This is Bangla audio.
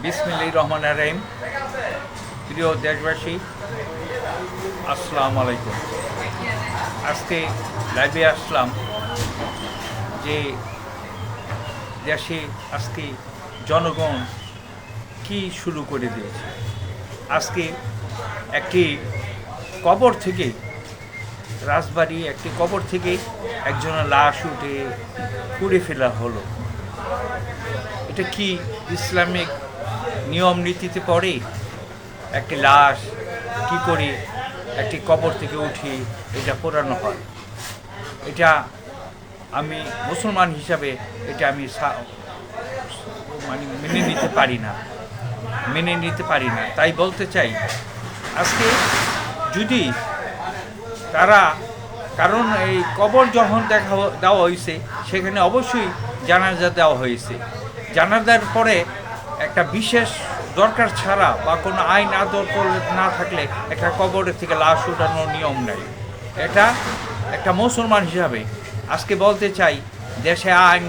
বিসমিল্লাহির রহমানির রহিম। প্রিয় দেশবাসী, আসসালামু আলাইকুম। আজকে লাইভে আসলাম যে দেশে আজকে জনগণ কি শুরু করে দিয়েছে। আজকে একটি কবর থেকে, রাজবাড়ি একটি কবর থেকে একজনের লাশ উঠে পুড়ে ফেলা হলো। এটা কি ইসলামিক নিয়ম নীতিতে পড়ে? একটি লাশ কি করে একটি কবর থেকে উঠে এটা পোড়ানো হয়? এটা আমি মুসলমান হিসাবে এটা আমি মানে মেনে নিতে পারি না। তাই বলতে চাই, আজকে যদি তারা, কারণ এই কবর যখন দেওয়া হয়েছে সেখানে অবশ্যই জানাজা দেওয়া হয়েছে। জানাজার পরে একটা বিশেষ দরকার ছাড়া বা কোনো আইন আদর না থাকলে একটা কবরের থেকে লাশ উঠানোর নিয়ম নেই। এটা একটা মুসলমান হিসাবে আজকে বলতে চাই, দেশে আইন